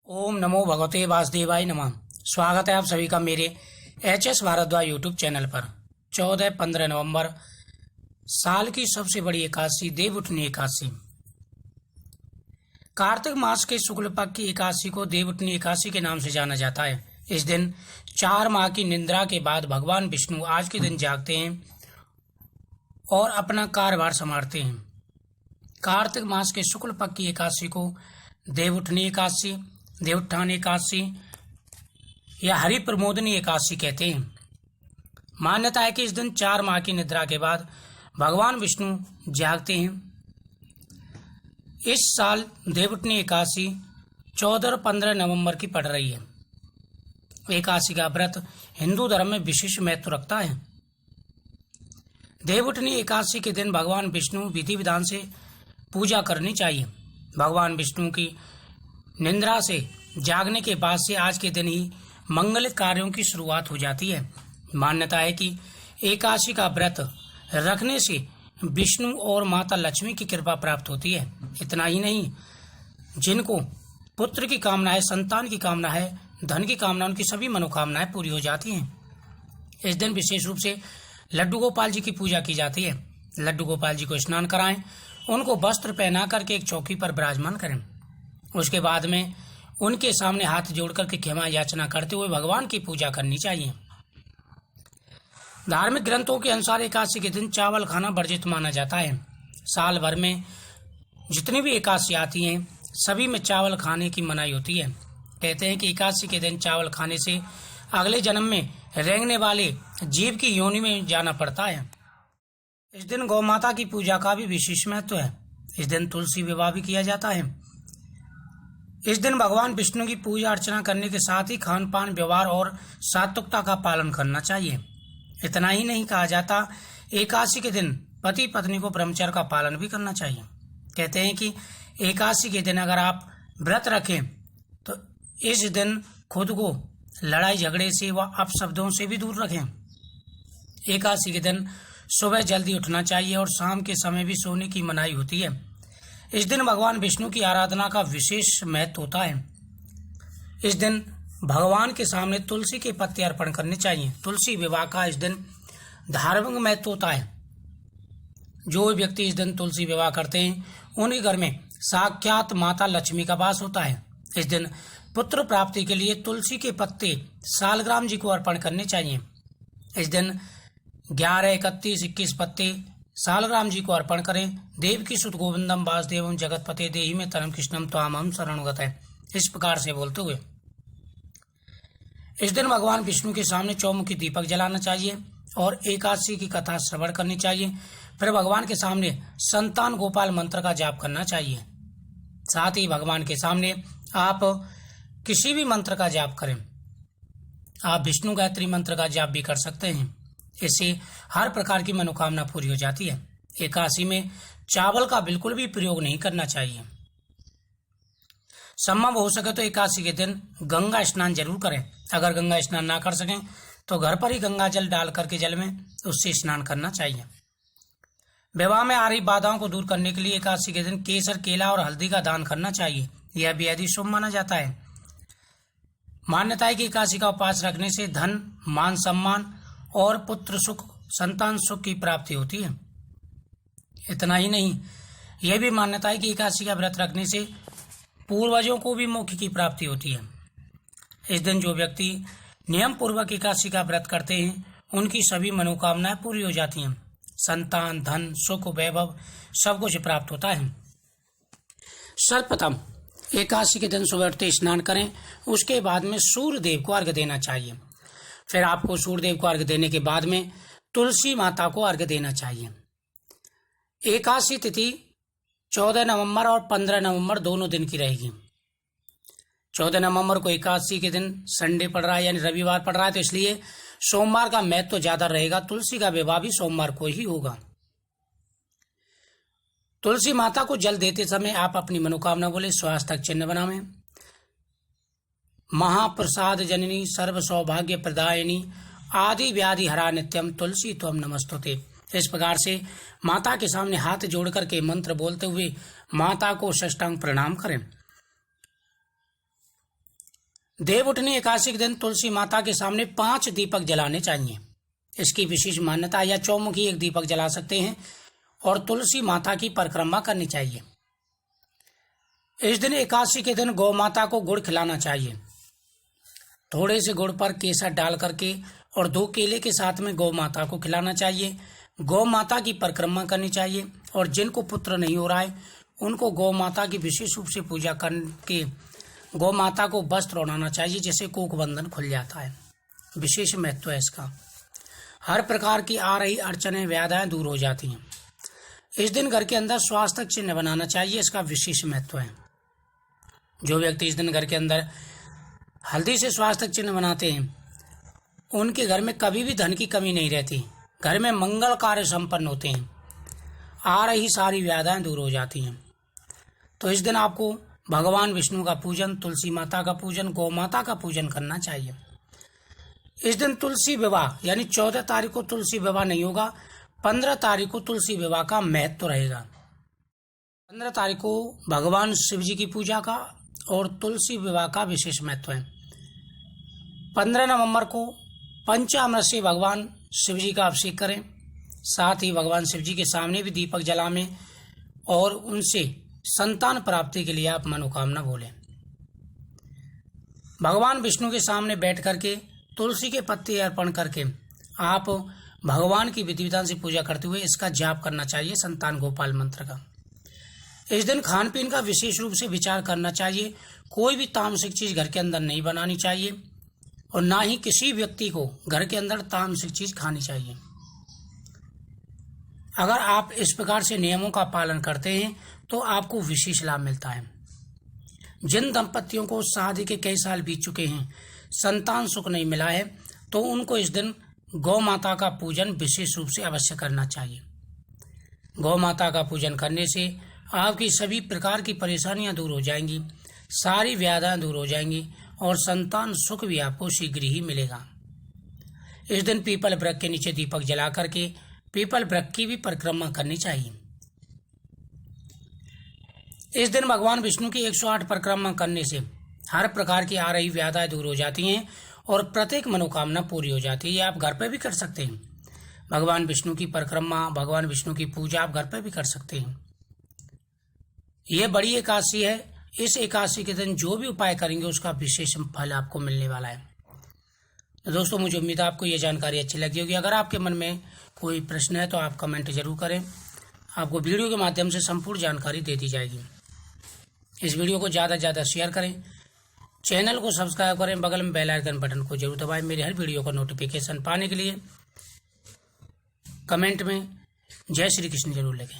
ओम नमो भगवते वासुदेवाय नमः। स्वागत है आप सभी का मेरे HS भारद्वाज यूट्यूब चैनल पर। 14-15 नवंबर साल की सबसे बड़ी एकादशी देवउठनी एकादशी। कार्तिक मास के शुक्ल पक्ष की एकादशी को देवउठनी एकादशी के नाम से जाना जाता है। इस दिन 4 माह की निद्रा के बाद भगवान विष्णु आज के दिन जागते हैं और अपना कार्यभार संभालते हैं। कार्तिक मास के शुक्ल पक्ष की एकादशी को देवउठनी एकादशी, देवोत्थान एकादशी या हरि प्रमोदनी एकादशी कहते हैं। मान्यता है कि इस दिन 4 माह की निद्रा के बाद भगवान विष्णु जागते हैं। इस साल देवउठनी एकादशी 14 और 15 नवंबर की पड़ रही है। एकादशी का व्रत हिंदू धर्म में विशेष महत्व रखता है। देवउठनी एकादशी के दिन भगवान विष्णु विधि विधान से पूजा करनी चाहिए। भगवान विष्णु की निद्रा से जागने के बाद से आज के दिन ही मंगल कार्यों की शुरुआत हो जाती है। मान्यता है कि एकादशी का व्रत रखने से विष्णु और माता लक्ष्मी की कृपा प्राप्त होती है। इतना ही नहीं, जिनको पुत्र की कामना है, संतान की कामना है, धन की कामना, उनकी सभी मनोकामनाएं पूरी हो जाती हैं। इस दिन विशेष रूप से लड्डू गोपाल जी की पूजा की जाती है। लड्डू गोपाल जी को स्नान कराएं, उनको वस्त्र पहना करके एक चौकी पर विराजमान करें। उसके बाद में उनके सामने हाथ जोड़ करके क्षमा याचना करते हुए भगवान की पूजा करनी चाहिए। धार्मिक ग्रंथों के अनुसार एकादशी के दिन चावल खाना वर्जित माना जाता है। साल भर में जितनी भी एकादशी आती हैं सभी में चावल खाने की मनाही होती है। कहते हैं कि एकादशी के दिन चावल खाने से अगले जन्म में रेंगने वाले जीव की योनि में जाना पड़ता है। इस दिन गौ माता की पूजा का भी विशेष महत्व है। इस दिन तुलसी विवाह भी किया जाता है। इस दिन भगवान विष्णु की पूजा अर्चना करने के साथ ही खान पान, व्यवहार और सात्विकता का पालन करना चाहिए। इतना ही नहीं, कहा जाता एकादशी के दिन पति पत्नी को ब्रह्मचर्य का पालन भी करना चाहिए। कहते हैं कि एकादशी के दिन अगर आप व्रत रखें तो इस दिन खुद को लड़ाई झगड़े से व अपशब्दों से भी दूर रखें। एकादशी के दिन सुबह जल्दी उठना चाहिए और शाम के समय भी सोने की मनाही होती है। इस दिन भगवान विष्णु की आराधना का विशेष महत्व होता है। इस दिन भगवान के सामने तुलसी के पत्ते अर्पण करने चाहिए। तुलसी विवाह का इस दिन धार्मिक महत्व होता है। जो व्यक्ति इस दिन तुलसी विवाह करते हैं उनके घर में साक्षात माता लक्ष्मी का वास होता है। इस दिन पुत्र प्राप्ति के लिए तुलसी के पत्ते सालग्राम जी को अर्पण करने चाहिए। इस दिन 11, 31, 21 पत्ते सालग्राम जी को अर्पण करें। देव की सुत गोविंदम वासुदेवम जगतपते देहि में तनम कृष्णम त्वामहं शरणुगत है, इस प्रकार से बोलते हुए इस दिन भगवान विष्णु के सामने चौमुखी दीपक जलाना चाहिए और एकादशी की कथा श्रवण करनी चाहिए। फिर भगवान के सामने संतान गोपाल मंत्र का जाप करना चाहिए। साथ ही भगवान के सामने आप किसी भी मंत्र का जाप करें। आप विष्णु गायत्री मंत्र का जाप भी कर सकते हैं। इससे हर प्रकार की मनोकामना पूरी हो जाती है। एकादशी में चावल का बिल्कुल भी प्रयोग नहीं करना चाहिए। संभव हो सके तो एकादशी के दिन गंगा स्नान जरूर करें। अगर गंगा स्नान ना कर सकें तो घर पर ही गंगा जल डाल करके जल में उससे स्नान करना चाहिए। विवाह में आ रही बाधाओं को दूर करने के लिए एकादशी के दिन केसर, केला और हल्दी का दान करना चाहिए। यह बेहद शुभ माना जाता है। मान्यता है कि एकादशी का उपवास रखने से धन, मान सम्मान और पुत्र सुख, संतान सुख की प्राप्ति होती है। इतना ही नहीं, यह भी मान्यता है कि एकादशी का व्रत रखने से पूर्वजों को भी मोक्ष की प्राप्ति होती है। इस दिन जो व्यक्ति नियम पूर्वक एकादशी का व्रत करते हैं उनकी सभी मनोकामनाएं पूरी हो जाती हैं। संतान, धन, सुख, वैभव सब कुछ प्राप्त होता है। सर्वप्रथम एकादशी के दिन सुबह उठते स्नान करें। उसके बाद में सूर्य देव को अर्घ्य देना चाहिए। फिर आपको सूर्य देव को अर्घ्य देने के बाद में तुलसी माता को अर्घ्य देना चाहिए। एकादशी तिथि 14 नवंबर और 15 नवंबर दोनों दिन की रहेगी। 14 नवंबर को एकादशी के दिन संडे पड़ रहा है, यानी रविवार पड़ रहा है, तो इसलिए सोमवार का महत्व तो ज्यादा रहेगा। तुलसी का विवाह भी सोमवार को ही होगा। तुलसी माता को जल देते समय आप अपनी मनोकामना बोले, स्वास्थ्य चिन्ह बनावें। महाप्रसाद जननी सर्व सौभाग्य प्रदायिनी आदि व्याधि हरा नित्यम तुलसी त्वम नमस्तुते। इस प्रकार से माता के सामने हाथ जोड़ करके मंत्र बोलते हुए माता को साष्टांग प्रणाम करें। देवउठनी एकादशी के दिन तुलसी माता के सामने 5 दीपक जलाने चाहिए। इसकी विशेष मान्यता, या चौमुखी एक दीपक जला सकते हैं और तुलसी माता की परिक्रमा करनी चाहिए। इस दिन एकादशी के दिन गौ माता को गुड़ खिलाना चाहिए। थोड़े से गुड़ पर केसर डाल करके और 2 केले के साथ में गौ माता को खिलाना चाहिए। गौ माता की परिक्रमा करनी चाहिए और जिनको पुत्र नहीं हो रहा है उनको गौ माता की विशेष रूप से पूजा करके गौ माता को वस्त्र ओढ़ाना चाहिए, जिससे कोख बंधन खुल जाता है। विशेष महत्व है इसका। हर प्रकार की आ रही अड़चनें व्याधाएं दूर हो जाती हैं। इस दिन घर के अंदर स्वास्थ्य चिन्ह बनाना चाहिए, इसका विशेष महत्व है। जो व्यक्ति इस दिन घर के अंदर हल्दी से स्वास्थ्य चिन्ह बनाते हैं उनके घर में कभी भी धन की कमी नहीं रहती। घर में मंगल कार्य संपन्न होते हैं। आ रही सारी व्याधाएं दूर हो जाती हैं। तो इस दिन आपको भगवान विष्णु का पूजन, तुलसी माता का पूजन, गौ माता का पूजन करना चाहिए। इस दिन तुलसी विवाह यानी 14 तारीख को तुलसी विवाह नहीं होगा, 15 तारीख को तुलसी विवाह का महत्व रहेगा। 15 तारीख को भगवान शिव जी की पूजा का और तुलसी विवाह का विशेष महत्व है। 15 नवंबर को पंचामृत से भगवान शिव जी का अभिषेक करें। साथ ही भगवान शिव जी के सामने भी दीपक जलाएं और उनसे संतान प्राप्ति के लिए आप मनोकामना बोलें। भगवान विष्णु के सामने बैठ करके तुलसी के पत्ते अर्पण करके आप भगवान की विधि विधान से पूजा करते हुए इसका जाप करना चाहिए, संतान गोपाल मंत्र का। इस दिन खान पीन का विशेष रूप से विचार करना चाहिए। कोई भी तामसिक चीज घर के अंदर नहीं बनानी चाहिए और ना ही किसी व्यक्ति को घर के अंदर तामसिक चीज खानी चाहिए। अगर आप इस प्रकार से नियमों का पालन करते हैं तो आपको विशेष लाभ मिलता है। जिन दंपतियों को शादी के कई साल बीत चुके हैं, संतान सुख नहीं मिला है, तो उनको इस दिन गौ माता का पूजन विशेष रूप से अवश्य करना चाहिए। गौ माता का पूजन करने से आपकी सभी प्रकार की परेशानियां दूर हो जाएंगी, सारी व्याधियां दूर हो जाएंगी और संतान सुख भी आपको शीघ्र ही मिलेगा। इस दिन पीपल वृक्ष के नीचे दीपक जला करके पीपल वृक्ष की भी परिक्रमा करनी चाहिए। इस दिन भगवान विष्णु की 108 परिक्रमा करने से हर प्रकार की आ रही व्याधियां दूर हो जाती हैं और प्रत्येक मनोकामना पूरी हो जाती है। ये आप घर पे भी कर सकते हैं। भगवान विष्णु की परिक्रमा, भगवान विष्णु की पूजा आप घर पे भी कर सकते हैं। यह बड़ी एकादशी है। इस एकादशी के दिन जो भी उपाय करेंगे उसका विशेष फल आपको मिलने वाला है। तो दोस्तों, मुझे उम्मीद है आपको ये जानकारी अच्छी लगी होगी। अगर आपके मन में कोई प्रश्न है तो आप कमेंट जरूर करें। आपको वीडियो के माध्यम से संपूर्ण जानकारी दे दी जाएगी। इस वीडियो को ज़्यादा से ज़्यादा शेयर करें, चैनल को सब्सक्राइब करें, बगल में बेल आइकन बटन को जरूर दबाएं। मेरे हर वीडियो का नोटिफिकेशन पाने के लिए कमेंट में जय श्री कृष्ण जरूर लिखें।